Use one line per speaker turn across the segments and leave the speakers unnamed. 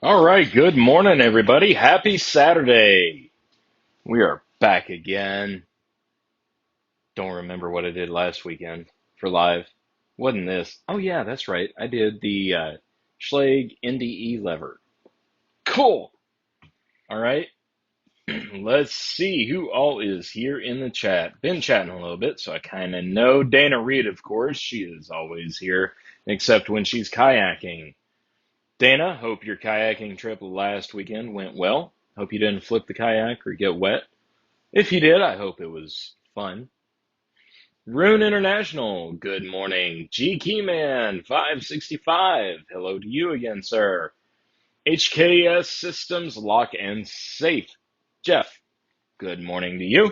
All right, good morning, everybody. Happy Saturday. We are back again. Don't remember what I did last weekend for live. Wasn't this? Oh, yeah, that's right. I did the Schlage NDE lever. Cool. All right, let's see who all is here in the chat. Been chatting a little bit, so I kind of know Dana Reed, of course. She is always here, except when she's kayaking. Dana, hope your kayaking trip last weekend went well. Hope you didn't flip the kayak or get wet. If you did, I hope it was fun. Rune International, good morning. G Keyman 565, hello to you again, sir. HKS Systems Lock and Safe, Jeff, good morning to you.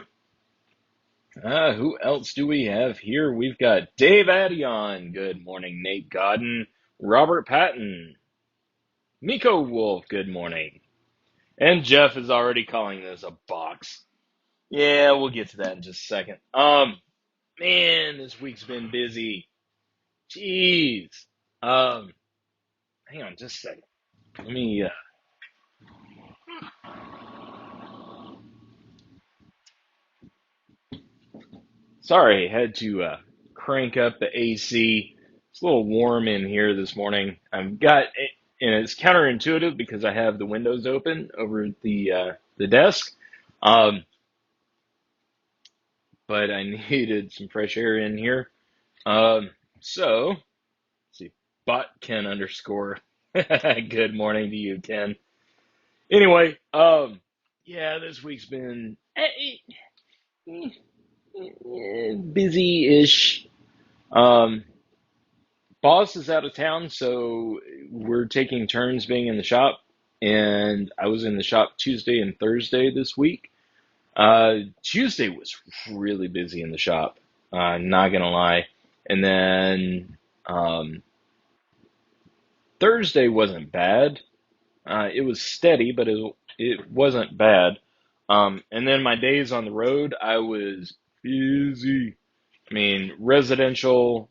Who else do we have here? We've got Dave Addion, good morning. Nate Godden, Robert Patton, Miko Wolf, good morning. And Jeff is already calling this a box. Yeah, we'll get to that in just a second. Man, this week's been busy. Jeez. Um, Hang on just a second. Let me, sorry, had to crank up the AC. It's a little warm in here this morning. I've got, and it's counterintuitive because I have the windows open over the desk. Um, but I needed some fresh air in here. So, let's see, bot Ken underscore. Good morning to you, Ken. Anyway, yeah, this week's been busy-ish. Um, Boss is out of town, so we're taking turns being in the shop. And I was in the shop Tuesday and Thursday this week. Tuesday was really busy in the shop, not gonna lie. And then Thursday wasn't bad. It was steady, but it wasn't bad. And then my days on the road, I was busy. I mean, residential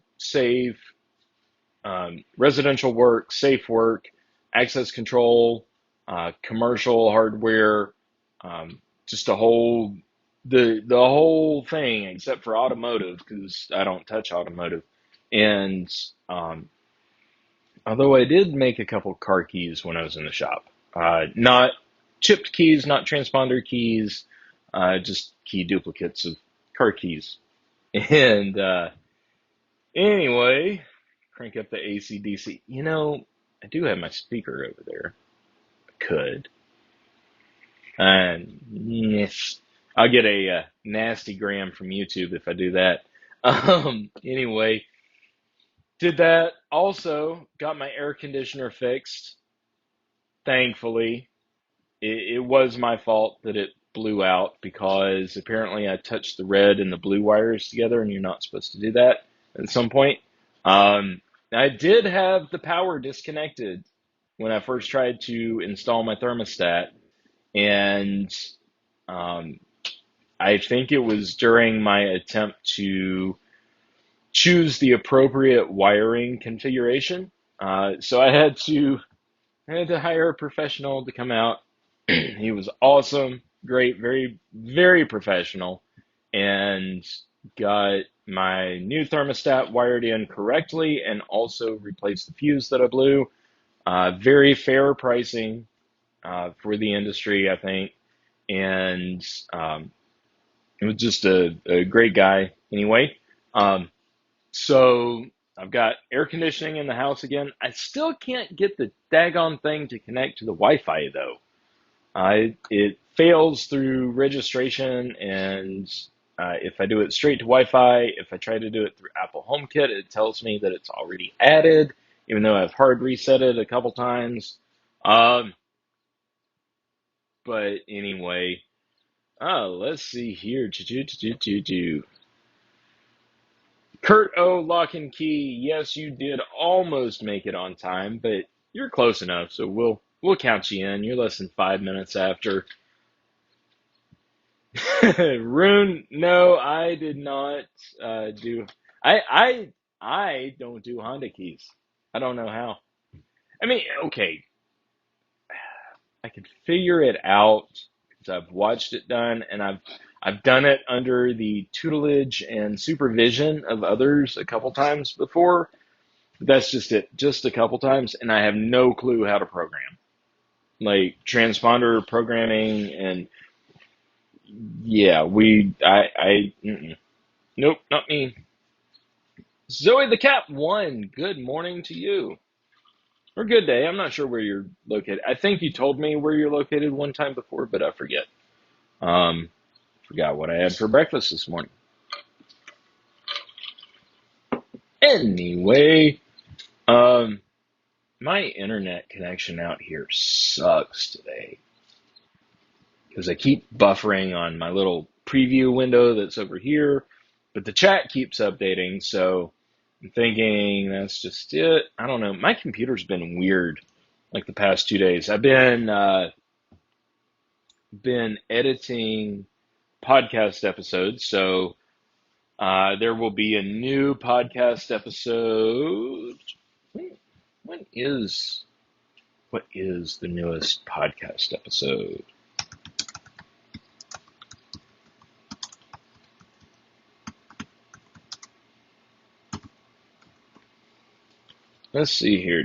work, safe work, access control, commercial hardware, just the whole thing except for automotive because I don't touch automotive. And although I did make a couple car keys when I was in the shop, not chipped keys, not transponder keys, just key duplicates of car keys. And anyway, crank up the ACDC. I do have my speaker over there. I could. And yes, I'll get a, nasty gram from YouTube if I do that. Anyway, did that. Also, got my air conditioner fixed. Thankfully, it was my fault that it blew out because apparently I touched the red and the blue wires together, and you're not supposed to do that at some point. Um, I did have the power disconnected when I first tried to install my thermostat, and um, I think it was during my attempt to choose the appropriate wiring configuration. So I had to hire a professional to come out. He was awesome, great, very, very professional, and got my new thermostat wired in correctly and also replaced the fuse that I blew. Very fair pricing for the industry, I think, and it was just a great guy anyway. Um, so I've got air conditioning in the house again. I still can't get the daggone thing to connect to the Wi-Fi though. It fails through registration, and if I do it straight to Wi-Fi, if I try to do it through Apple HomeKit, it tells me that it's already added, even though I've hard reset it a couple times. Um, but anyway, let's see here. Kurt O. Lock and Key. Yes, you did almost make it on time, but you're close enough, so we'll count you in. You're less than 5 minutes after. Rune, no, I did not do. I don't do Honda keys. I don't know how. I mean, okay, I could figure it out because I've watched it done, and I've done it under the tutelage and supervision of others a couple times before. That's just it, just a couple times, and I have no clue how to program, like transponder programming. And yeah, nope, not me. Zoe the Cat 1, good morning to you. Or good day. I'm not sure where you're located. I think you told me where you're located one time before, but I forget. Um, Forgot what I had for breakfast this morning. Anyway, my internet connection out here sucks today because I keep buffering on my little preview window that's over here, but the chat keeps updating, so I'm thinking that's just it. I don't know. My computer's been weird like the past 2 days. I've been editing podcast episodes, so there will be a new podcast episode. When is what is the newest podcast episode? Let's see here.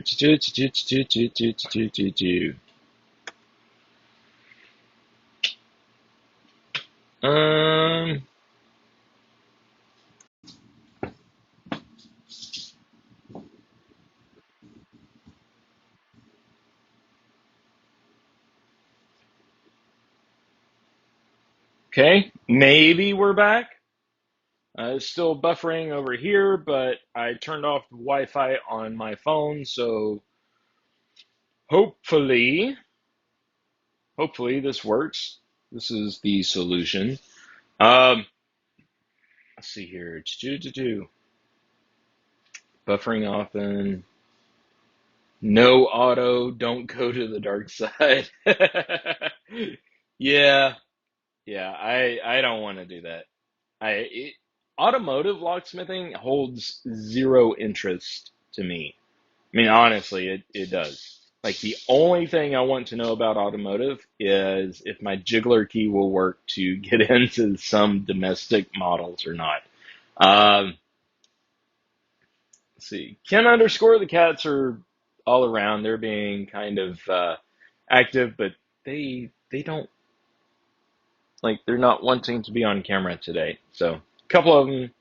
Um. Okay, maybe we're back. It's still buffering over here, but I turned off the Wi-Fi on my phone, so hopefully, hopefully this works. This is the solution. Um, let's see here. Buffering often. No auto. Don't go to the dark side. Yeah, yeah. I don't want to do that. Automotive locksmithing holds zero interest to me. I mean, honestly, it does. Like the only thing I want to know about automotive is if my jiggler key will work to get into some domestic models or not. Um, let's see. Ken underscore the cats are all around. They're being kind of active, but they don't like they're not wanting to be on camera today. So a couple of them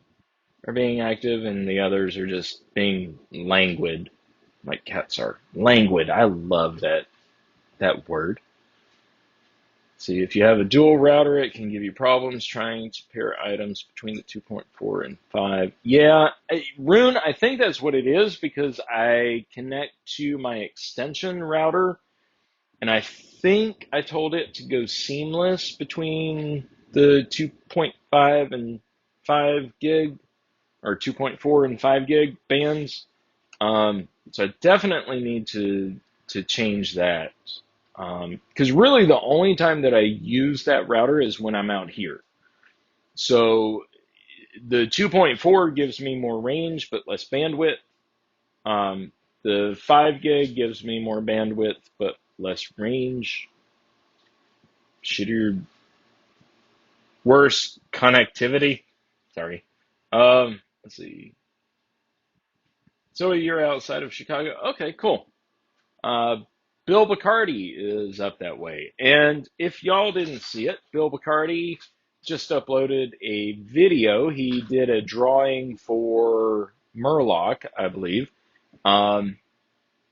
are being active, and the others are just being languid, like cats are. Languid. I love that word. See, if you have a dual router, it can give you problems trying to pair items between the 2.4 and 5. Yeah, Rune, I think that's what it is because I connect to my extension router, and I think I told it to go seamless between the 2.5 and 5 gig, or 2.4 and 5 gig bands. So I definitely need to change that. Because really the only time that I use that router is when I'm out here. So the 2.4 gives me more range but less bandwidth. The 5 gig gives me more bandwidth but less range. Shittier, worse connectivity. Sorry. Let's see. So you're outside of Chicago? Okay, cool. Uh, Bill Bacardi is up that way. And if y'all didn't see it, Bill Bacardi just uploaded a video. He did a drawing for Murloc, I believe. Um,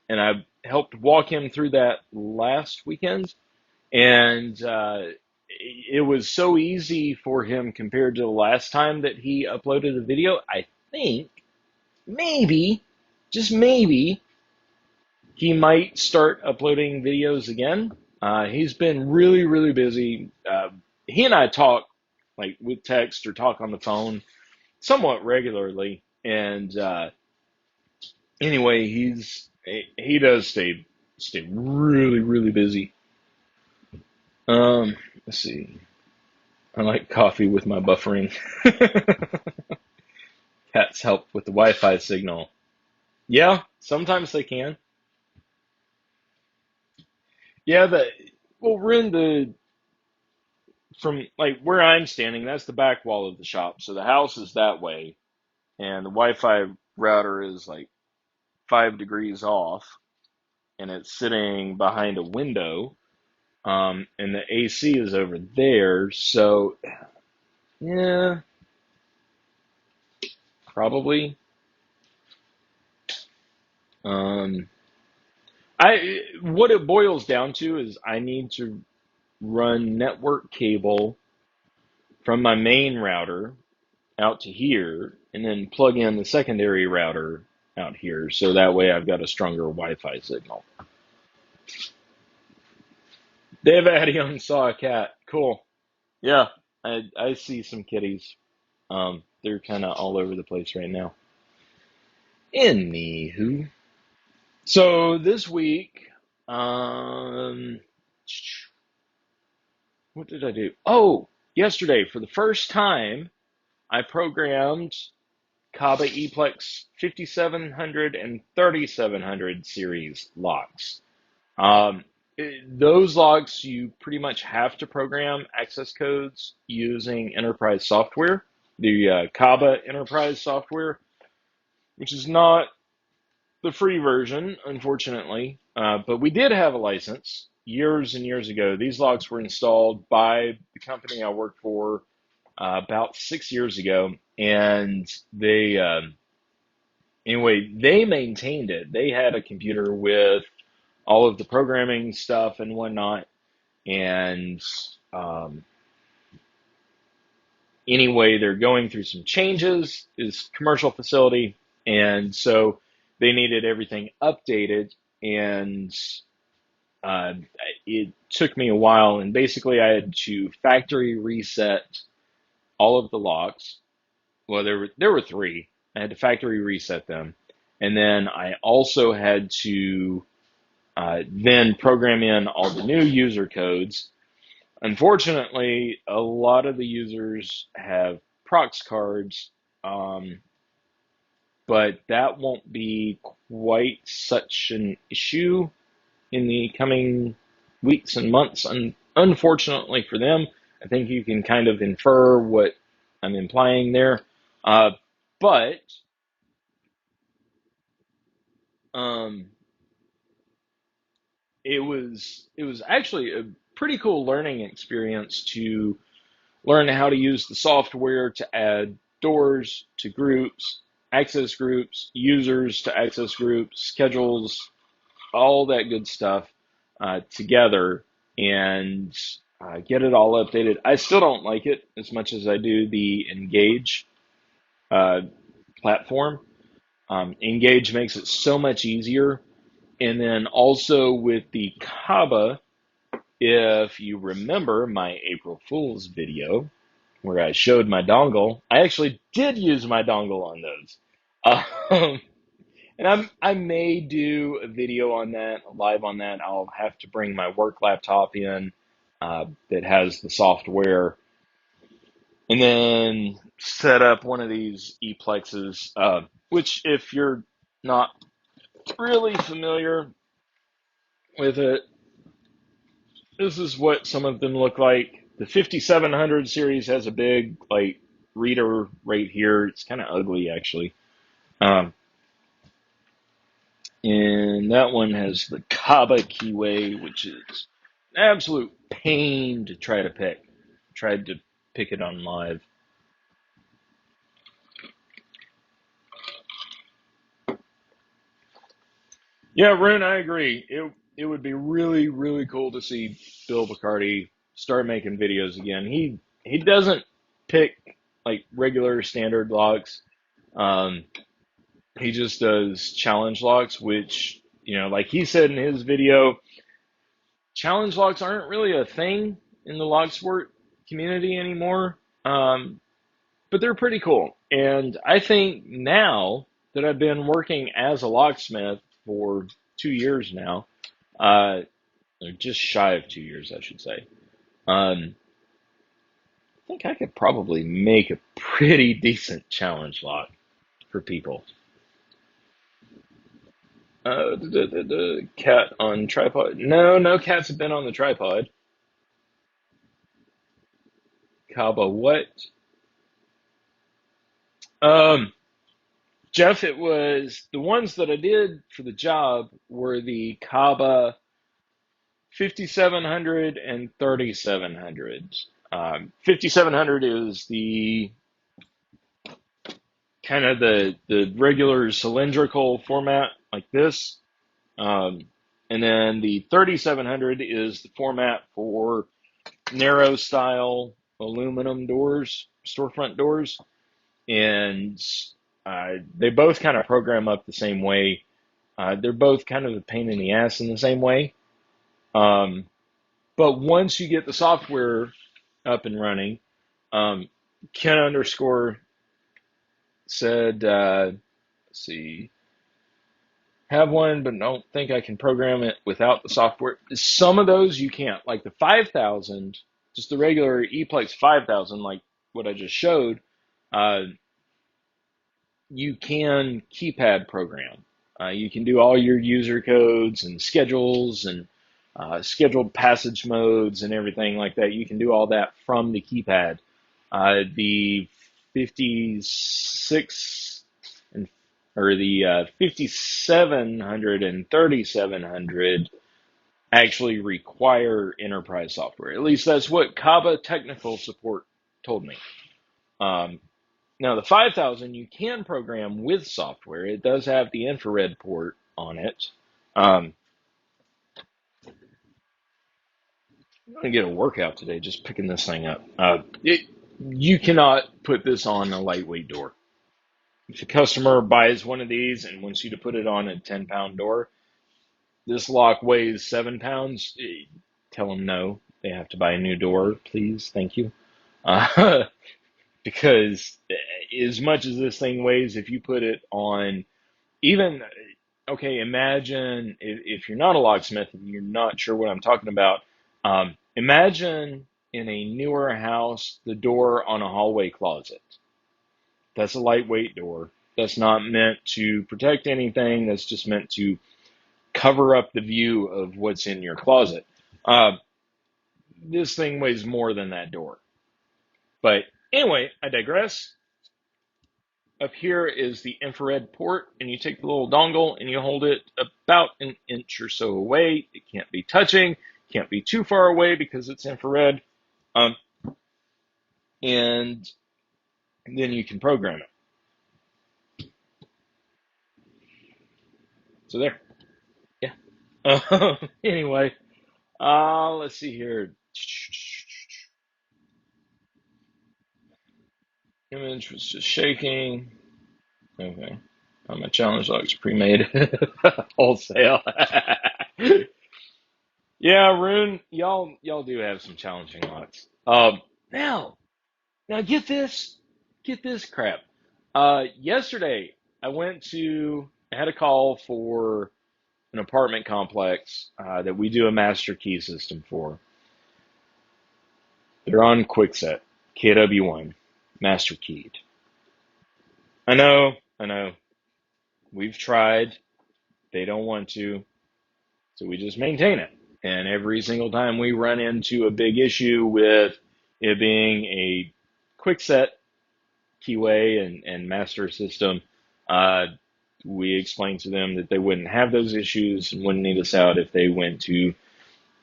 and I helped walk him through that last weekend. And it was so easy for him compared to the last time that he uploaded a video. I think maybe, just maybe, he might start uploading videos again. He's been really, really busy. He and I talk like with text or talk on the phone somewhat regularly. And anyway, he does stay really, really busy. Let's see. I like coffee with my buffering. Cats help with the Wi-Fi signal. Yeah, sometimes they can. Yeah, Well, we're in from like where I'm standing, that's the back wall of the shop. So the house is that way, and the Wi-Fi router is like 5 degrees off, and it's sitting behind a window. And the AC is over there. So yeah, probably. Um, what it boils down to is I need to run network cable from my main router out to here and then plug in the secondary router out here so that way I've got a stronger Wi-Fi signal. Dave Addion saw a cat. Cool. Yeah, I see some kitties. They're kind of all over the place right now. Anywho, so this week, um, what did I do? Oh, yesterday for the first time, I programmed Kaba ePlex 5700 and 3700 series locks. Um, those locks, you pretty much have to program access codes using enterprise software, the Kaba enterprise software, which is not the free version, unfortunately. But we did have a license years and years ago. These locks were installed by the company I worked for about 6 years ago, and they maintained it. They had a computer with all of the programming stuff and whatnot. And um, anyway, they're going through some changes. It's a commercial facility, and so they needed everything updated. And uh, it took me a while. And basically, I had to factory reset all of the locks. Well, there were three. I had to factory reset them, and then I also had to then program in all the new user codes. Unfortunately, a lot of the users have prox cards, um, but that won't be quite such an issue in the coming weeks and months. Unfortunately for them, I think you can kind of infer what I'm implying there. Uh, but um, it was actually a pretty cool learning experience to learn how to use the software to add doors to groups, users to access groups, schedules, all that good stuff together and get it all updated. I still don't like it as much as I do the Engage uh, platform. Engage makes it so much easier. And then also with the Kaba, if you remember my April Fool's video where I showed my dongle, I actually did use my dongle on those. Um, and I may do a video on that, live on that. I'll have to bring my work laptop in that has the software, and then set up one of these eplexes. Which, if you're not really familiar with it, this is what some of them look like. The 5700 series has a big like reader right here. It's kind of ugly actually. Um, and that one has the Kaba keyway, which is an absolute pain to try to pick. Tried to pick it on live. Yeah, Rune, I agree. It would be really, really cool to see Bill Bacardi start making videos again. He doesn't pick like regular standard logs. Um, he just does challenge logs, which, like he said in his video, challenge logs aren't really a thing in the log sport community anymore. But they're pretty cool. And I think now that I've been working as a locksmith for 2 years now, or just shy of 2 years, I should say, I think I could probably make a pretty decent challenge lock for people. The cat on tripod. No, no cats have been on the tripod. Kaba what? Um, Jeff, it was the ones that I did for the job were the Kaba 5700 and 3700. 5700 is the kind of the regular cylindrical format like this. Um, and then the 3700 is the format for narrow style aluminum doors, storefront doors. And they both kind of program up the same way. They're both kind of a pain in the ass in the same way. Um, but once you get the software up and running, Ken underscore said, let's see, have one, but don't think I can program it without the software. Some of those you can't, like the 5000, just the regular ePlex 5000, like what I just showed. Uh, you can keypad program. You can do all your user codes and schedules and scheduled passage modes and everything like that. You can do all that from the keypad. The 56 and or the 5700 and 3700 actually require enterprise software. At least that's what Kaba technical support told me. Um, Now, the 5000 you can program with software. It does have the infrared port on it. Um, I'm going to get a workout today just picking this thing up. You cannot put this on a lightweight door. If a customer buys one of these and wants you to put it on a 10-pound door, this lock weighs 7 pounds. Tell them no. They have to buy a new door, please. Thank you. Uh, because as much as this thing weighs, if you put it on even, okay, imagine if you're not a locksmith and you're not sure what I'm talking about, imagine in a newer house, the door on a hallway closet. That's a lightweight door. That's not meant to protect anything. That's just meant to cover up the view of what's in your closet. Uh, this thing weighs more than that door. But anyway, I digress. Up here is the infrared port, and you take the little dongle and you hold it about an inch or so away. It can't be touching, can't be too far away because it's infrared. Um, and then you can program it. So there, yeah. Anyway, let's see here. Image was just shaking. Okay. My challenge log's pre-made wholesale. Yeah, Rune, y'all do have some challenging lots. Now, now get this crap. Yesterday I had a call for an apartment complex that we do a master key system for. They're on Quickset, KW1, master keyed. I know. We've tried. They don't want to, so we just maintain it. And every single time we run into a big issue with it being a quickset keyway and master system, uh, we explain to them that they wouldn't have those issues and wouldn't need us out if they went to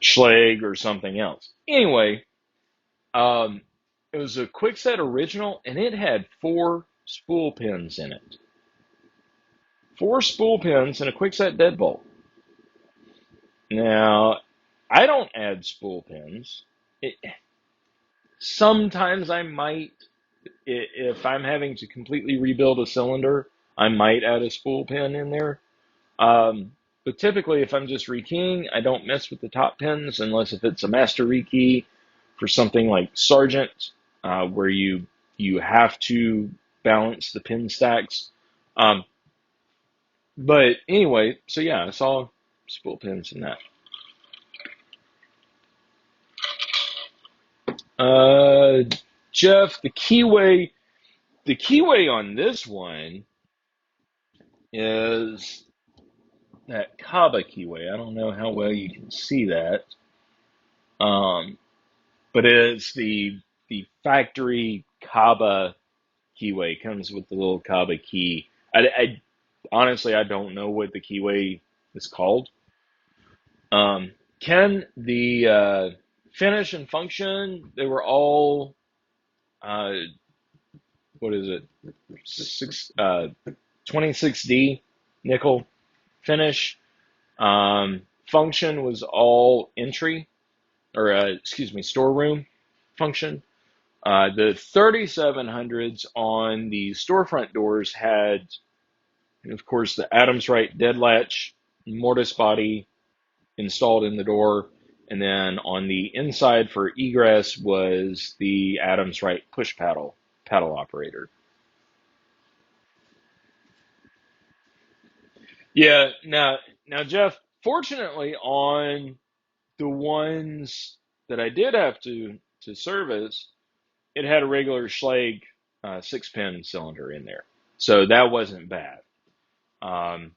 Schleg or something else. Anyway, it was a quickset original and it had 4 spool pins in it. 4 spool pins and a quickset deadbolt. Now, I don't add spool pins. Sometimes I might, if I'm having to completely rebuild a cylinder, I might add a spool pin in there. But typically, if I'm just rekeying, I don't mess with the top pins unless if it's a master rekey for something like Sargent, where you have to balance the pin stacks. But anyway, so yeah, I saw spool pins in that. Jeff, the keyway on this one is that Kaba keyway. I don't know how well you can see that, but it's the the factory Kaba keyway. It comes with the little Kaba key. Honestly, I don't know what the keyway is called. Ken, the finish and function, they were all, uh, what is it, 26D nickel finish. Function was all entry, or excuse me, storeroom function. The 3700s on the storefront doors had, of course, the Adams Wright dead latch mortise body installed in the door. And then on the inside for egress was the Adams Wright push paddle operator. Yeah, now Jeff, fortunately on the ones that I did have to service, it had a regular Schlage 6-pin cylinder in there, so that wasn't bad. Um,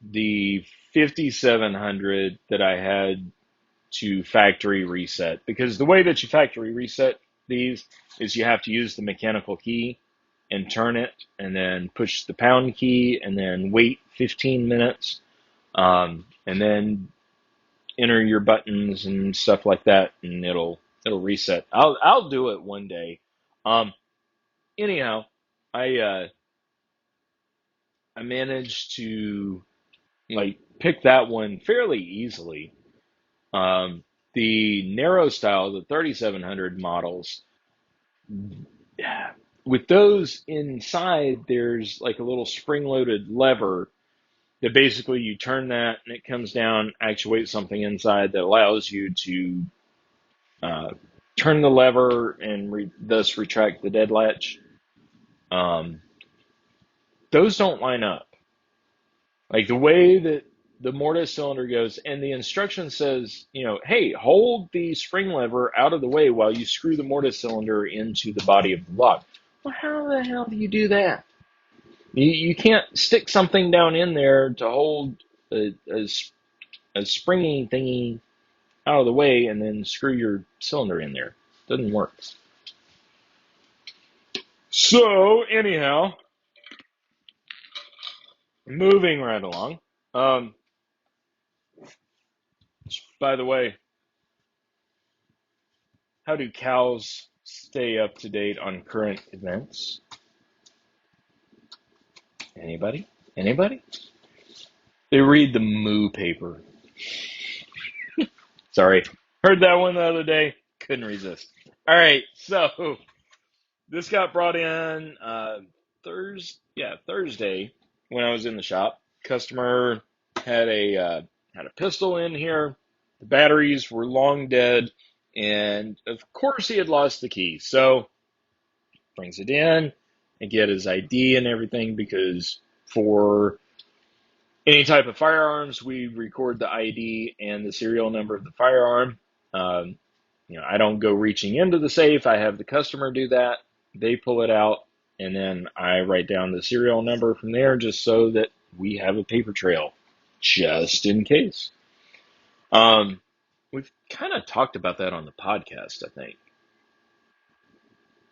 the 5700 that I had to factory reset, because the way that you factory reset these is you have to use the mechanical key and turn it, and then push the pound key, and then wait 15 minutes, and then enter your buttons and stuff like that, and it'll reset. I'll do it one day. Um, anyhow, I I managed to like pick that one fairly easily. Um, the narrow style, the 3700 models, with those inside, there's like a little spring-loaded lever that basically you turn that and it comes down, actuates something inside that allows you to uh, turn the lever and thus retract the dead latch. Um, those don't line up. Like the way that the mortise cylinder goes, and the instruction says, hey, hold the spring lever out of the way while you screw the mortise cylinder into the body of the lock. Well, how the hell do you do that? You can't stick something down in there to hold a springy thingy out of the way and then screw your cylinder in there. Doesn't work. So, anyhow, moving right along. Um, by the way, how do cows stay up to date on current events? Anybody? Anybody? They read the Moo paper. Sorry. Heard that one the other day. Couldn't resist. All right. So this got brought in Thursday when I was in the shop. Customer had a pistol in here. The batteries were long dead, and of course he had lost the key. So brings it in and get his ID and everything, because for any type of firearms, we record the ID and the serial number of the firearm. Um, I don't go reaching into the safe. I have the customer do that. They pull it out, and then I write down the serial number from there, just so that we have a paper trail, just in case. We've kind of talked about that on the podcast, I think.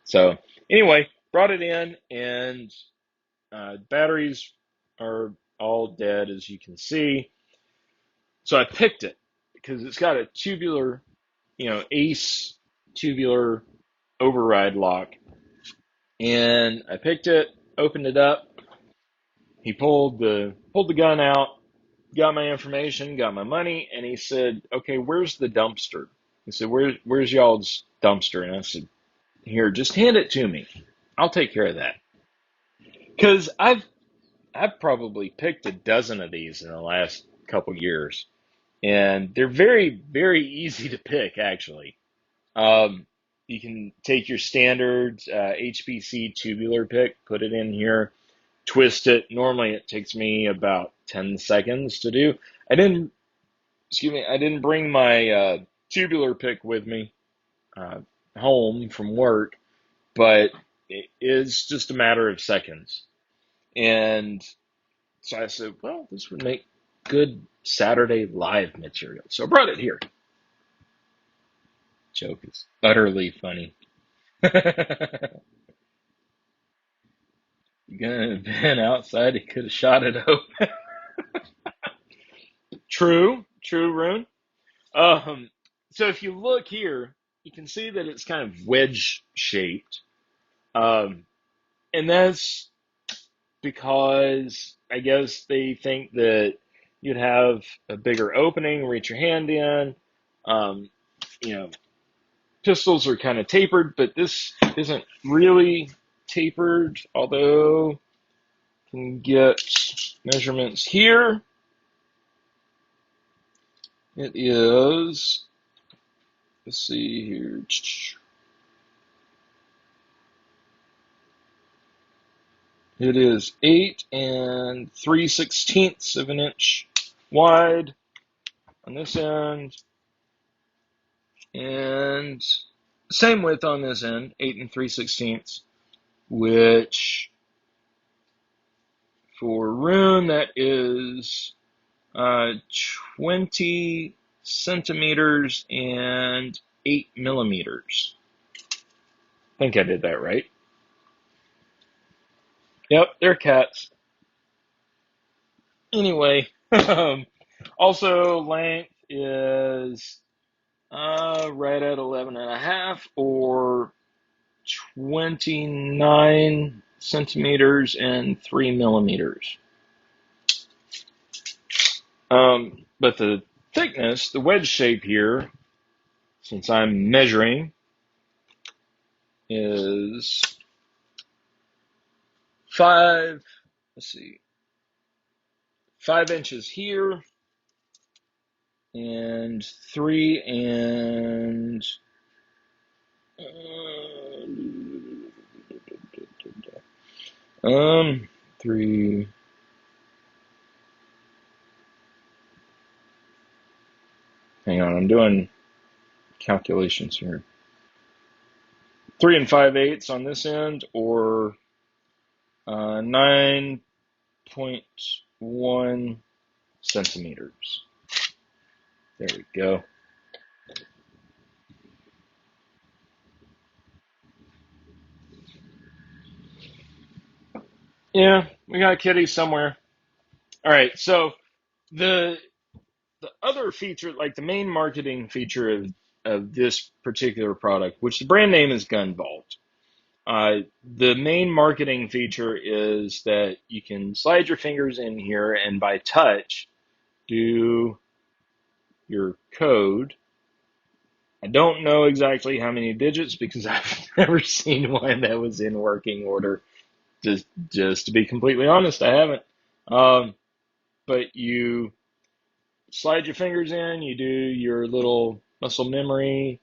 So anyway, brought it in, and batteries are all dead, as you can see. So I picked it because it's got a tubular, Ace tubular override lock. And I picked it, opened it up. He pulled the gun out, got my information, got my money, and he said, "Okay, where's the dumpster?" He said, "Where's y'all's dumpster?" And I said, "Here, just hand it to me. I'll take care of that." Because I've probably picked a dozen of these in the last couple years, and they're very, very easy to pick, actually. Um, you can take your standard HPC tubular pick, put it in here, twist it. Normally it takes me about 10 seconds to do. I didn't bring my tubular pick with me uh, home from work, but it is just a matter of seconds. And so I said, well, this would make good Saturday live material. So I brought it here. Joke is utterly funny. Gonna have been outside, he could have shot it open. True, true, Rune. Um, so if you look here, you can see that it's kind of wedge shaped. Um, and that's because I guess they think that you'd have a bigger opening, reach your hand in. Um, you know, pistols are kind of tapered, but this isn't really tapered, although you can get measurements here. It is, let's see here. It is 8 3/16 of an inch wide on this end, and same width on this end, 8 3/16, which for Rune that is 20 centimeters and 8 millimeters. I think I did that right. Yep, they're cats. Anyway, also length is right at 11 and a half, or 29 centimeters and 3 millimeters. But the thickness, the wedge shape here, since I'm measuring, is 5, let's see, 5 inches here, and 3 and 3. Hang on, I'm doing calculations here. 3 and 5/8 on this end, or 9.1 centimeters. There we go. Yeah, we got kitties somewhere. All right, so the the other feature, like the main marketing feature of this particular product, which the brand name is Gun Vault, the main marketing feature is that you can slide your fingers in here and by touch do your code. I don't know exactly how many digits because I've never seen one that was in working order. Just to be completely honest, I haven't. Um, but you slide your fingers in, you do your little muscle memory,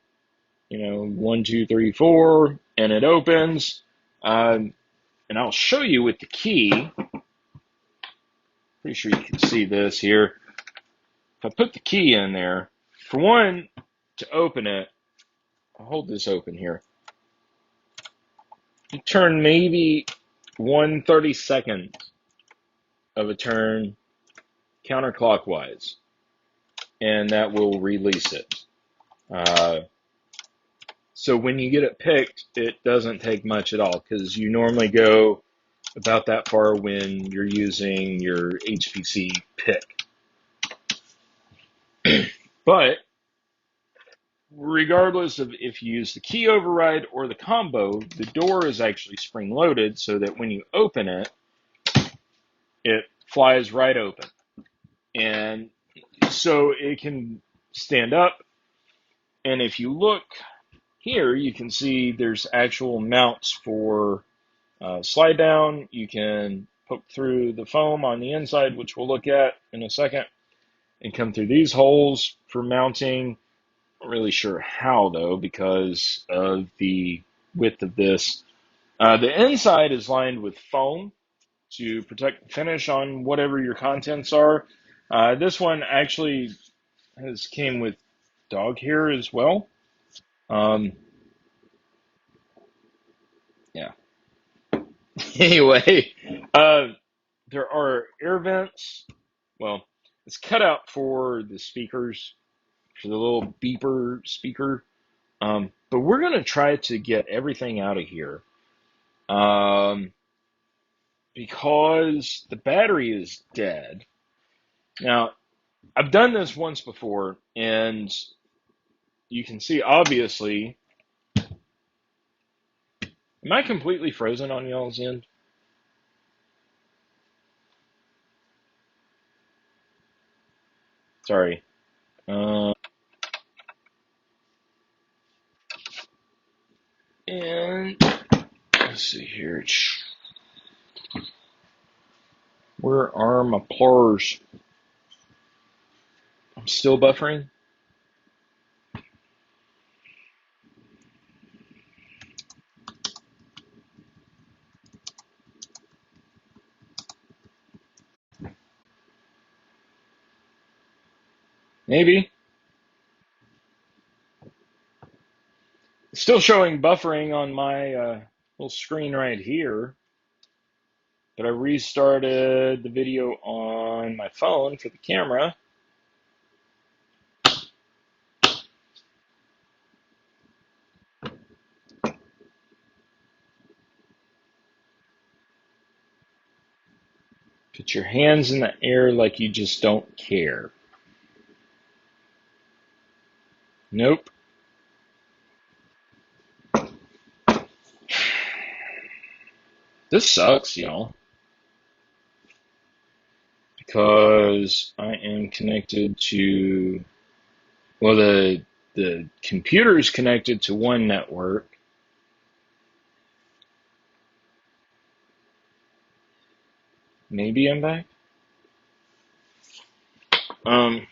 1, 2, 3, 4, and it opens. And I'll show you with the key. Pretty sure you can see this here. If I put the key in there, for one, to open it, I'll hold this open here. You turn maybe 1/32 of a turn counterclockwise, and that will release it. So when you get it picked, it doesn't take much at all, because you normally go about that far when you're using your HPC pick. But regardless of if you use the key override or the combo, the door is actually spring loaded so that when you open it, it flies right open. And so it can stand up. And if you look here, you can see there's actual mounts for slide down. You can poke through the foam on the inside, which we'll look at in a second, and come through these holes for mounting. Not really sure how though, because of the width of this. The inside is lined with foam to protect the finish on whatever your contents are. This one actually came with dog hair as well. Yeah. Anyway, there are air vents. Well, it's cut out for the speakers, for the little beeper speaker. But we're going to try to get everything out of here um, because the battery is dead. Now, I've done this once before, and you can see, obviously, am I completely frozen on y'all's end? Sorry. And let's see here. Where are my plurs? I'm still buffering. Maybe. Still showing buffering on my little screen right here. But I restarted the video on my phone for the camera. Put your hands in the air like you just don't care. Nope. This sucks, y'all. Because I am connected to, well, the computer is connected to one network. Maybe I'm back. Um,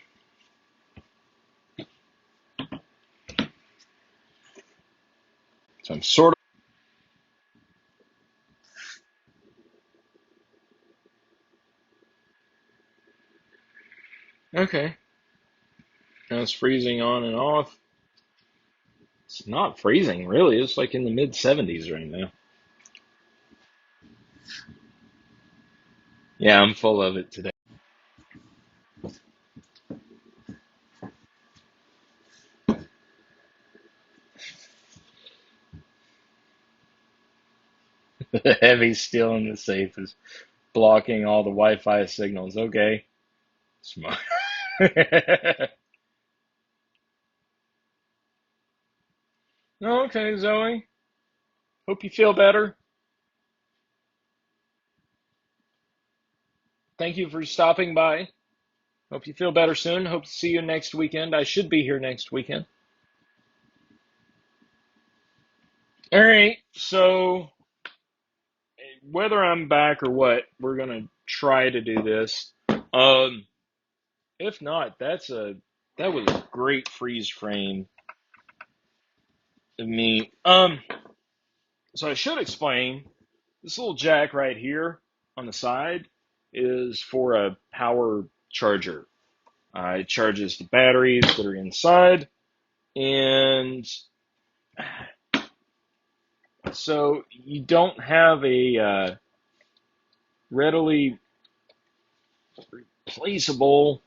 so I'm sort of okay. Now it's freezing on and off. It's not freezing, really. It's like in the mid 70s right now. Yeah, I'm full of it today. The heavy steel in the safe is blocking all the Wi-Fi signals. Okay, smart. Okay, Zoe. Hope you feel better. Thank you for stopping by. Hope you feel better soon. Hope to see you next weekend. I should be here next weekend. All right, so whether I'm back or what, we're gonna try to do this. Um, if not, that was a great freeze frame of me. So I should explain this little jack right here on the side is for a power charger. It charges the batteries that are inside, and so you don't have a readily replaceable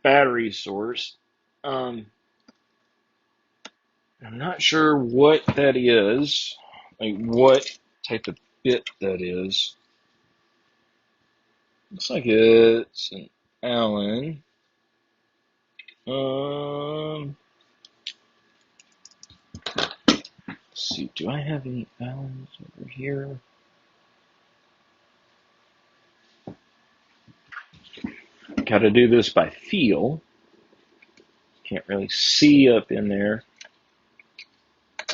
battery source. I'm not sure what that is, like what type of bit that is. Looks like it's an Allen. Let's see, do I have any Allens over here? Got to do this by feel. Can't really see up in there.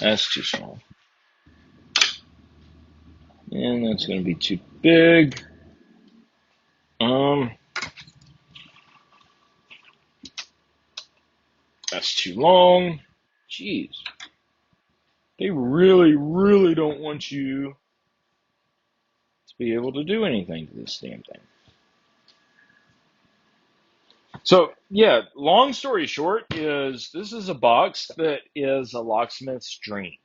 That's too small. And that's going to be too big. That's too long. Jeez. They really, really don't want you to be able to do anything to this damn thing. So, yeah, long story short is this is a box that is a locksmith's dream.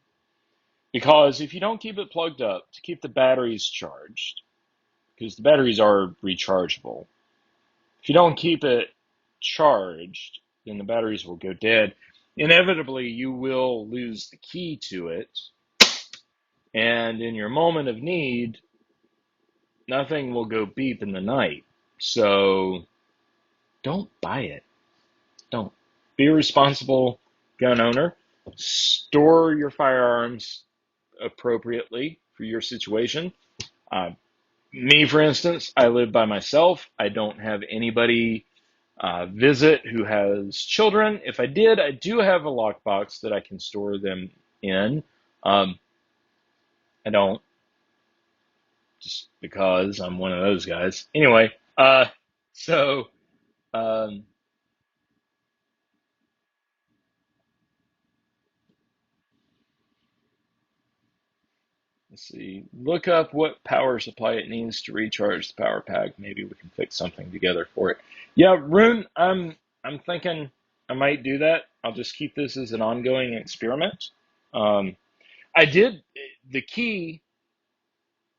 Because if you don't keep it plugged up to keep the batteries charged, because the batteries are rechargeable, if you don't keep it charged, then the batteries will go dead. inevitably you will lose the key to it. And in your moment of need, nothing will go beep in the night. So don't buy it. Don't. Be a responsible gun owner. Store your firearms appropriately for your situation. Uh, Me, for instance, I live by myself. I don't have anybody visit who has children. If I did, I do have a lockbox that I can store them in. Um, I don't, just because I'm one of those guys. Anyway, so um, let's see. Look up what power supply it needs to recharge the power pack. Maybe we can fix something together for it. Yeah, Rune, I'm thinking I might do that. I'll just keep this as an ongoing experiment. Um, I did the key.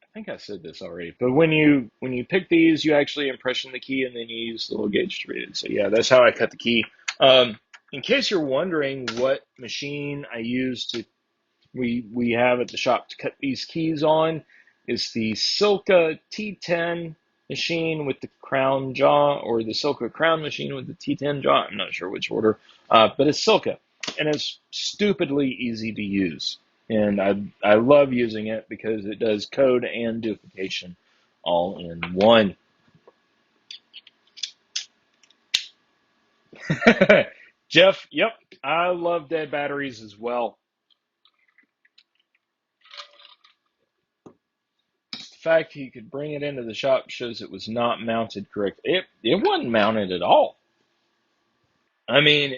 I think I said this already, but when you pick these, you actually impression the key and then you use the little gauge to read it. So yeah, that's how I cut the key. Um, in case you're wondering what machine I use to we have at the shop to cut these keys on, is the Silka T10 machine with the crown jaw, or the Silka crown machine with the T10 jaw. I'm not sure which order, but it's Silka, and it's stupidly easy to use. And I love using it because it does code and duplication all in one. Jeff, yep, I love dead batteries as well. The fact he could bring it into the shop shows it was not mounted correctly. It wasn't mounted at all. I mean,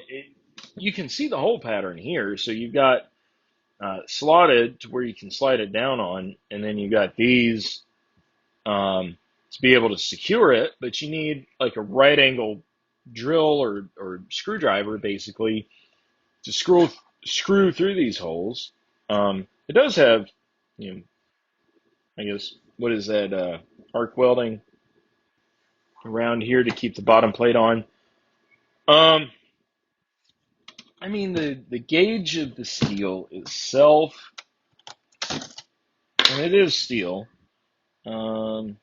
you can see the hole pattern here. So you've got slotted to where you can slide it down on, and then you got these to be able to secure it. But you need like a right angle drill or screwdriver basically to screw through these holes. It does have, you know, I guess what is that arc welding around here to keep the bottom plate on. Um, I mean, the gauge of the steel itself, and it is steel. Um,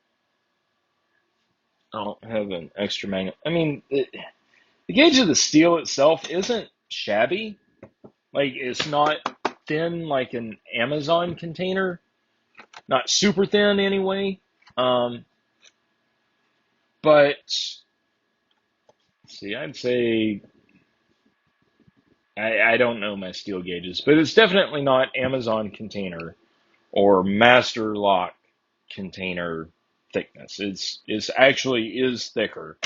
I don't have an extra magnet. I mean, the gauge of the steel itself isn't shabby. Like, it's not thin like an Amazon container. Not super thin anyway. Um, but, see, I'd say, I don't know my steel gauges, but it's definitely not Amazon container or master lock container thickness. It's actually is thicker.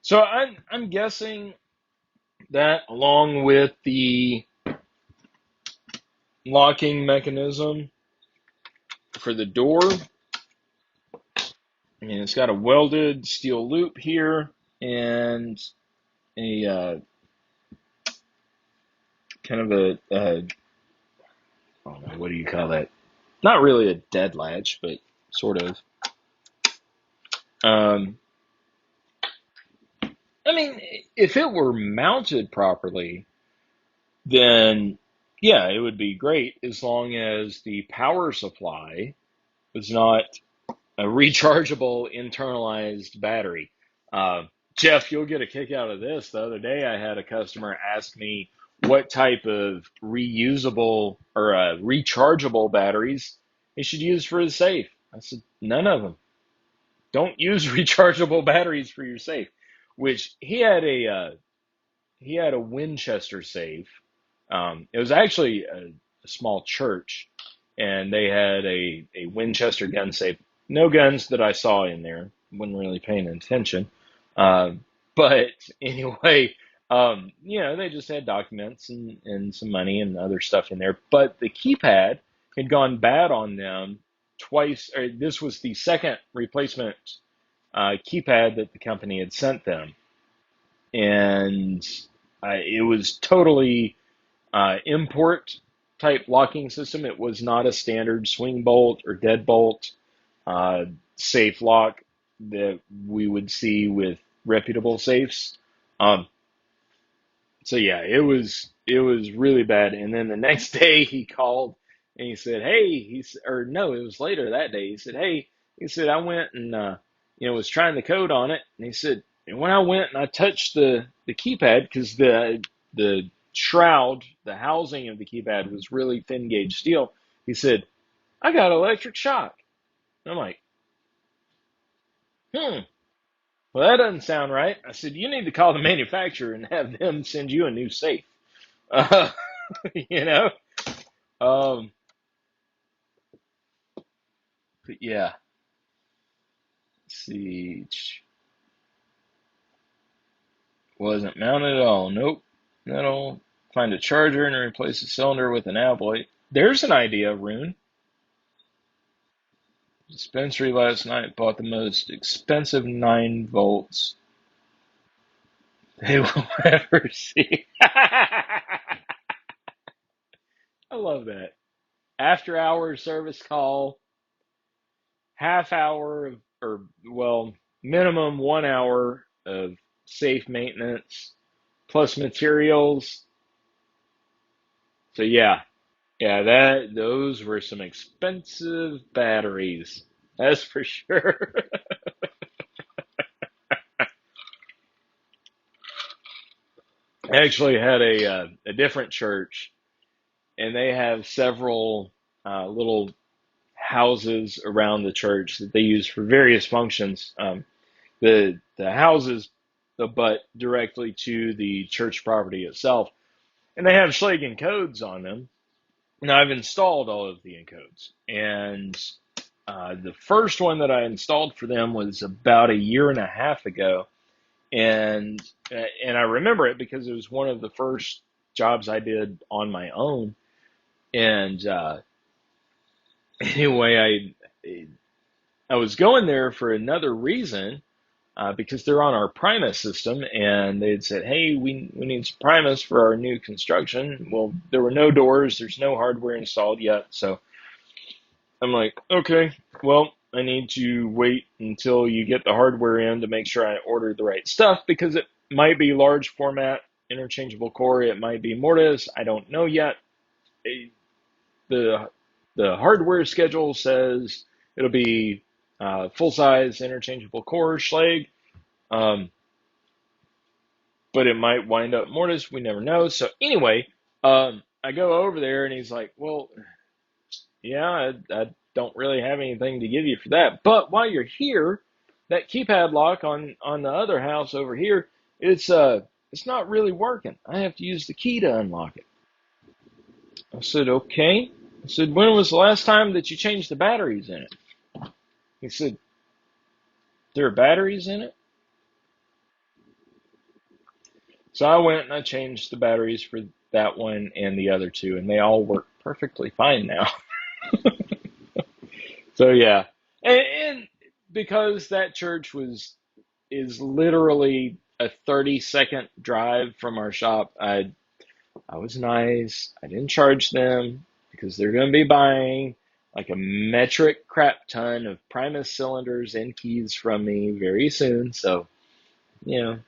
So I'm guessing that along with the locking mechanism for the door, I mean it's got a welded steel loop here and a kind of I don't know, what do you call that? Not really a dead latch, but sort of. Um, I mean, if it were mounted properly, then yeah, it would be great as long as the power supply was not a rechargeable internalized battery. Uh, Jeff, you'll get a kick out of this. The other day, I had a customer ask me what type of reusable or rechargeable batteries he should use for his safe. I said, none of them. Don't use rechargeable batteries for your safe. Which he had a Winchester safe. It was actually a small church, and they had a Winchester gun safe. No guns that I saw in there. Wasn't really paying attention. Uh, but anyway, they just had documents and some money and other stuff in there. But the keypad had gone bad on them twice. Or this was the second replacement keypad that the company had sent them, and it was totally import type locking system. It was not a standard swing bolt or deadbolt uh, safe lock that we would see with reputable safes. Um, So yeah, it was really bad. And then the next day he called and he said, "Hey," or no, it was later that day. He said, "Hey," he said, "I went and was trying the code on it." And he said, "And when I went and I touched the keypad, because the shroud, the housing of the keypad was really thin gauge steel." He said, "I got electric shock." And I'm like, "Hmm. Well, that doesn't sound right." I said, "You need to call the manufacturer and have them send you a new safe." Uh, you know. Um, but yeah, Siege wasn't mounted at all. Nope. That'll find a charger and replace a cylinder with an alloy. There's an idea, Rune. Dispensary last night bought the most expensive 9 volts they will ever see. I love that. After hours service call, half hour of, or well, minimum 1 hour of safe maintenance plus materials. So yeah, yeah, those were some expensive batteries. That's for sure. I actually had a different church, and they have several little houses around the church that they use for various functions. The houses abut directly to the church property itself, and they have Schlagen codes on them. And I've installed all of the encodes, and the first one that I installed for them was about a year and a half ago, and and I remember it because it was one of the first jobs I did on my own. And anyway, I was going there for another reason, because they're on our Primus system, and they had said, "Hey, we need some Primus for our new construction." Well, there were no doors, there's no hardware installed yet, so I'm like, "Okay, well, I need to wait until you get the hardware in to make sure I ordered the right stuff, because it might be large format interchangeable core, it might be Mortis, I don't know yet." Eh, The the hardware schedule says it'll be full size interchangeable core Schlage, um, but it might wind up Mortis. We never know. So anyway, I go over there and he's like, "Well, yeah, I don't really have anything to give you for that. But while you're here, that keypad lock on the other house over here, it's not really working. I have to use the key to unlock it." I said, "Okay." I said, "When was the last time that you changed the batteries in it?" He said, "There are batteries in it?" So I went and I changed the batteries for that one and the other two, and they all work perfectly fine now. So yeah, and because that church is literally a 30-second drive from our shop, I was nice. I didn't charge them because they're going to be buying like a metric crap ton of Primus cylinders and keys from me very soon. So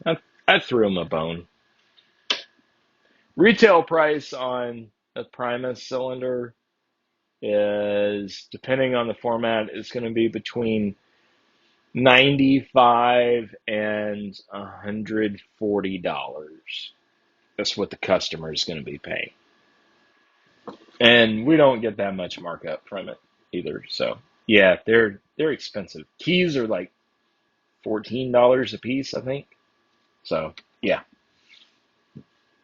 I threw them a bone. Retail price on a Primus cylinder is, depending on the format, is going to be between 95 and $140. That's what the customer is going to be paying. And we don't get that much markup from it either. So yeah, they're expensive. Keys are like $14 a piece, I think. So yeah.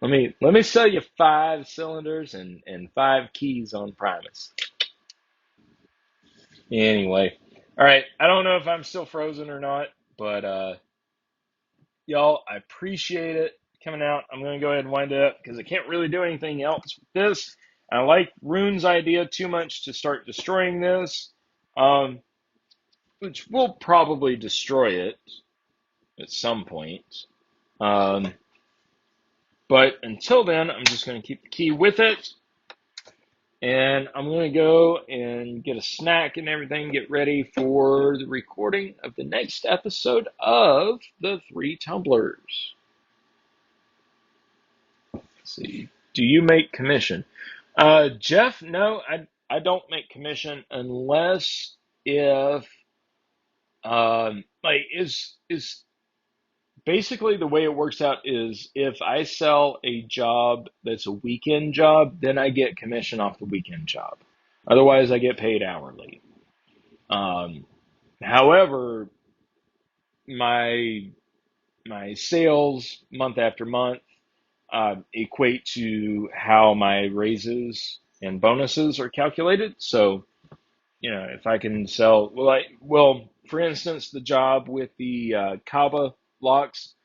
Let me sell you 5 cylinders and 5 keys on Primus. Anyway. All right. I don't know if I'm still frozen or not, but y'all, I appreciate it coming out. I'm going to go ahead and wind it up because I can't really do anything else with this. I like Rune's idea too much to start destroying this, um, which will probably destroy it at some point. Um, but until then, I'm just going to keep the key with it. And I'm going to go and get a snack and everything, get ready for the recording of the next episode of The Three Tumblers. see. Do you make commission? Jeff, no, I don't make commission unless if like is basically the way it works out is if I sell a job that's a weekend job, then I get commission off the weekend job. Otherwise, I get paid hourly. Um, However, my my sales month after month equate to how my raises and bonuses are calculated. So, if I can sell, for instance, the job with the Kava locks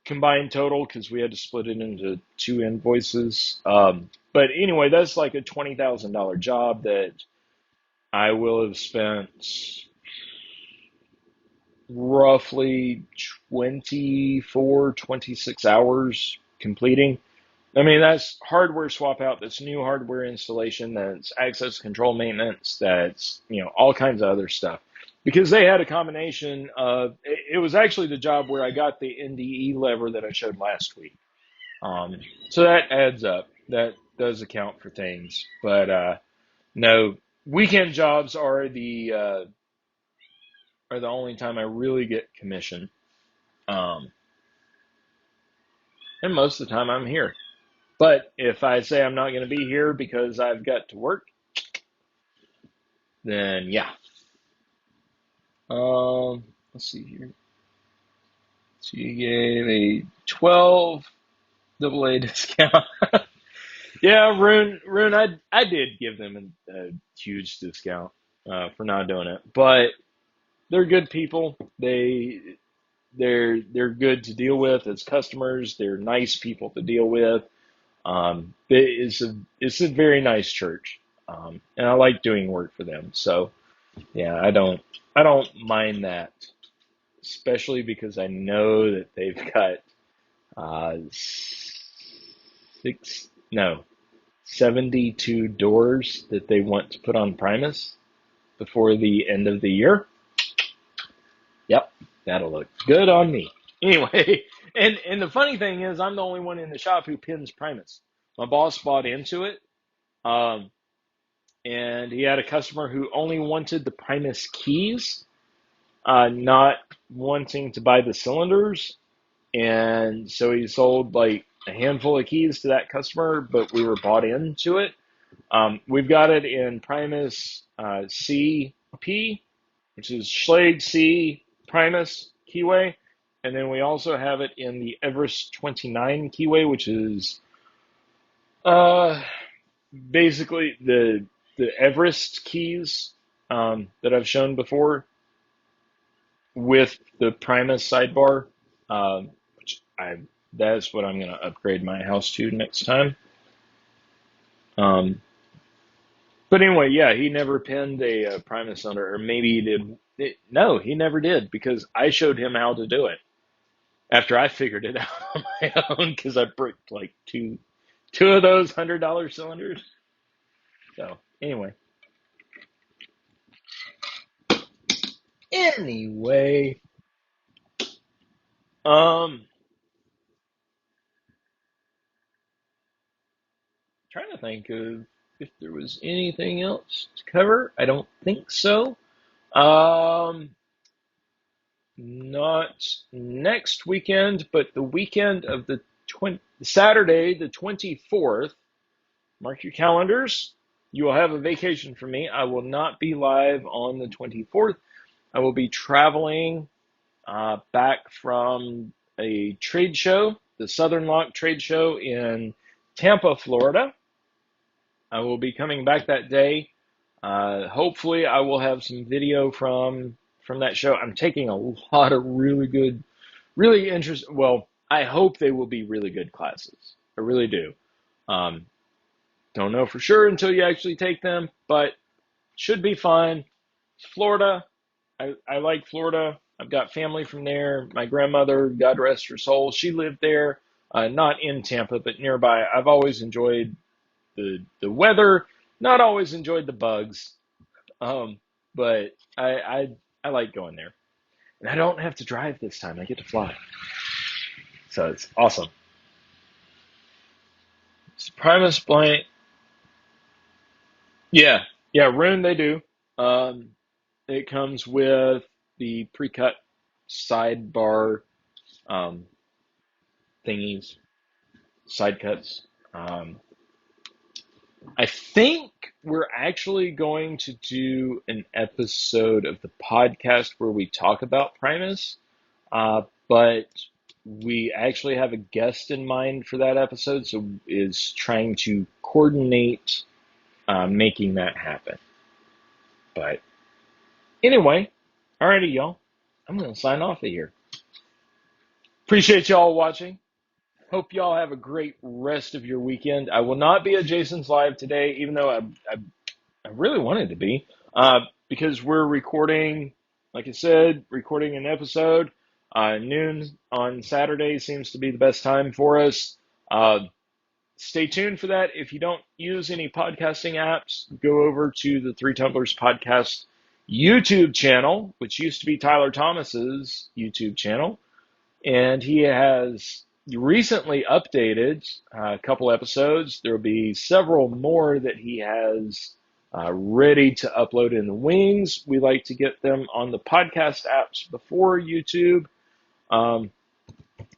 combined total, because we had to split it into two invoices. But anyway, that's like a $20,000 job that I will have spent roughly 24, 26 hours completing. I mean, that's hardware swap out, that's new hardware installation, that's access control maintenance, that's, all kinds of other stuff. Because they had a combination of, it was actually the job where I got the NDE lever that I showed last week. Um, so that adds up. That does account for things. But no, weekend jobs are the only time I really get commission. Um, and most of the time I'm here. But if I say I'm not going to be here because I've got to work, then yeah. Let's see here. So you gave a 12 AA discount. Yeah, Rune, I did give them a huge discount for not doing it, but they're good people. They're good to deal with as customers. They're nice people to deal with. It's a very nice church, and I like doing work for them. So yeah, I don't mind that, especially because I know that they've got six no 72 doors that they want to put on Primus before the end of the year. Yep, that'll look good on me. Anyway, and the funny thing is, I'm the only one in the shop who pins Primus. My boss bought into it, um, and he had a customer who only wanted the Primus keys, not wanting to buy the cylinders, and so he sold like a handful of keys to that customer, but we were bought into it. We've got it in Primus CP, which is Schlage C Primus keyway. And then we also have it in the Everest 29 keyway, which is uh, basically the Everest keys that I've shown before with the Primus sidebar, which that's what I'm going to upgrade my house to next time. Um, But anyway, yeah, he never pinned a, Primus under, or maybe he did. No, he never did because I showed him how to do it after I figured it out on my own because I bricked like two of those $100 cylinders. So anyway, anyway, um, trying to think of if there was anything else to cover. I don't think so. Um, Not next weekend, but the weekend of the Saturday, the 24th. Mark your calendars. You will have a vacation from me. I will not be live on the 24th. I will be traveling back from a trade show, the Southern Lock Trade Show in Tampa, Florida. I will be coming back that day. Hopefully, I will have some video from that show. I'm taking a lot of really good, really interesting. Well, I hope they will be really good classes. I really do. Um, don't know for sure until you actually take them, but should be fine. Florida, I like Florida. I've got family from there. My grandmother, God rest her soul, she lived there, not in Tampa, but nearby. I've always enjoyed the weather, not always enjoyed the bugs, but I like going there. And I don't have to drive this time. I get to fly. So it's awesome. Primus blank. Yeah, yeah, Rune they do. Um, it comes with the pre-cut sidebar um, thingies, side cuts. Um, I think we're actually going to do an episode of the podcast where we talk about Primus, but we actually have a guest in mind for that episode, so is trying to coordinate making that happen. But anyway, alrighty, y'all. I'm going to sign off of here. Appreciate y'all watching. Hope y'all have a great rest of your weekend. I will not be at Jason's Live today, even though I really wanted to be, because we're recording, like I said, recording an episode. Noon on Saturday seems to be the best time for us. Uh, Stay tuned for that. If you don't use any podcasting apps, go over to the Three Tumblers Podcast YouTube channel, which used to be Tyler Thomas's YouTube channel. And he has recently updated a couple episodes. There will be several more that he has ready to upload in the wings. We like to get them on the podcast apps before YouTube.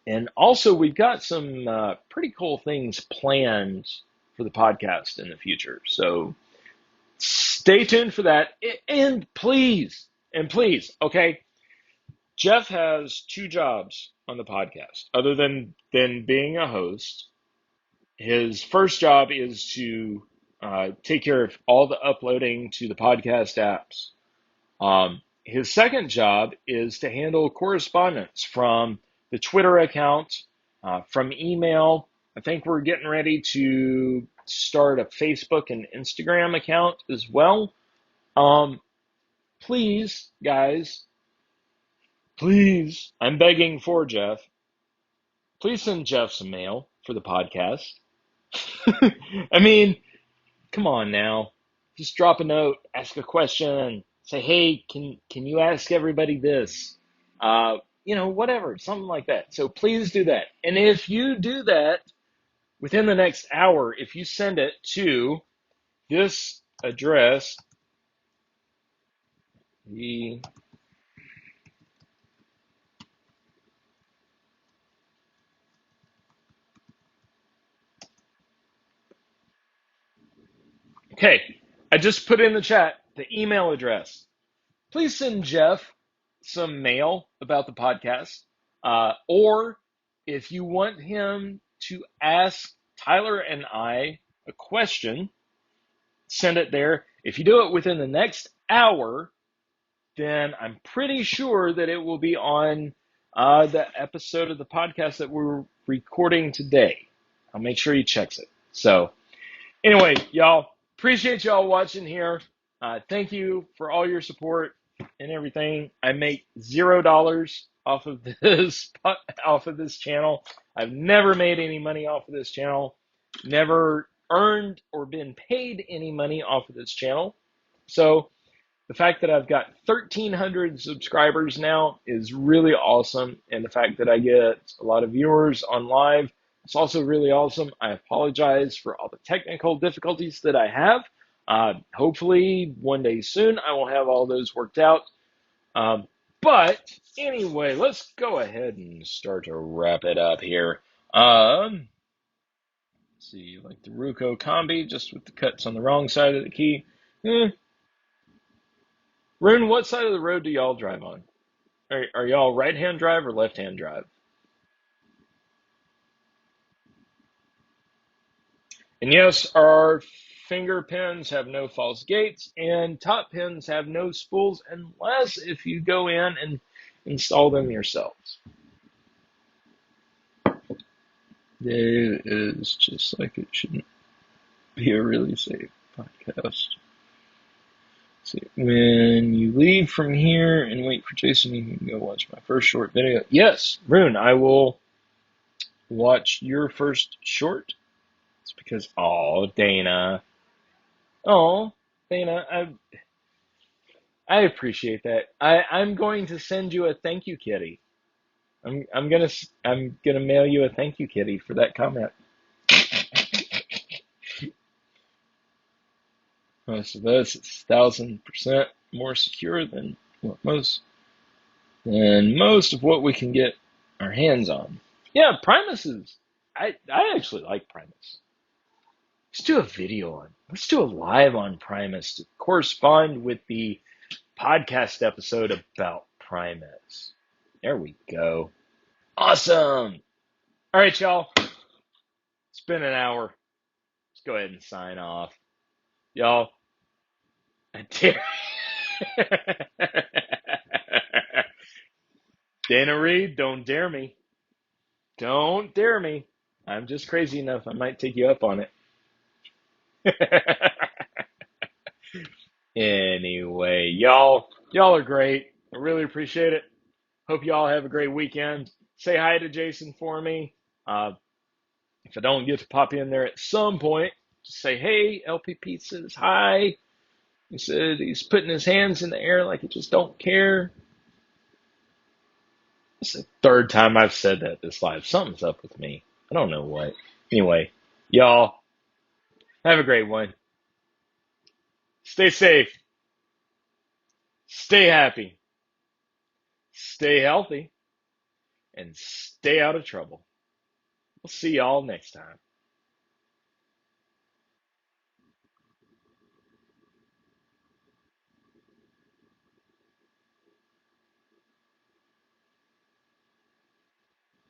And also, we've got some pretty cool things planned for the podcast in the future. So stay tuned for that. And please, okay, Jeff has two jobs on the podcast other than being a host. His first job is to take care of all the uploading to the podcast apps. His second job is to handle correspondence from the Twitter account, from email. I think we're getting ready to start a Facebook and Instagram account as well. Please, guys, please, I'm begging for Jeff. Please send Jeff some mail for the podcast. I mean, come on now. Just drop a note, ask a question, say, hey, can you ask everybody this? Whatever, something like that. So please do that. And if you do that within the next hour, if you send it to this address, the okay, I just put in the chat the email address. Please send Jeff some mail about the podcast, or if you want him to ask Tyler and I a question, send it there. If you do it within the next hour, then I'm pretty sure that it will be on the episode of the podcast that we're recording today. I'll make sure he checks it. So anyway, y'all, appreciate y'all watching here. Thank you for all your support and everything. I make $0 off of this channel. I've never made any money off of this channel. Never earned or been paid any money off of this channel. So the fact that I've got 1,300 subscribers now is really awesome. And the fact that I get a lot of viewers on live, it's also really awesome. I apologize for all the technical difficulties that I have. Hopefully one day soon I will have all those worked out. But anyway, let's go ahead and start to wrap it up here. Let's see, like the Ruko Combi, just with the cuts on the wrong side of the key. Rune, what side of the road do y'all drive on? Are y'all right-hand drive or left-hand drive? And yes, our finger pins have no false gates, and top pins have no spools unless if you go in and install them yourselves. It is just like it shouldn't be a really safe podcast. See, when you leave from here and wait for Jason, you can go watch my first short video. Yes, Rune, I will watch your first short. It's because, Dana. Dana, I appreciate that. I'm going to send you a thank you kitty. I'm gonna mail you a thank you kitty for that comment. Most of us, it's 1,000% more secure than most of what we can get our hands on. Yeah, Primuses. I actually like Primus. Let's do a video on. Let's do a live on Primus to correspond with the podcast episode about Primus. There we go. Awesome. All right, y'all. It's been an hour. Let's go ahead and sign off. Y'all, I dare. Dana Reed, don't dare me. Don't dare me. I'm just crazy enough. I might take you up on it. Anyway, y'all are great. I really appreciate it. Hope y'all have a great weekend. Say hi to Jason for me. If I don't get to pop in there at some point, just say, hey, LPP says hi. He said he's putting his hands in the air like he just don't care. It's the third time I've said that this live. Something's up with me. I don't know what. Anyway, y'all, have a great one. Stay safe. Stay happy. Stay healthy. And stay out of trouble. We'll see y'all next time.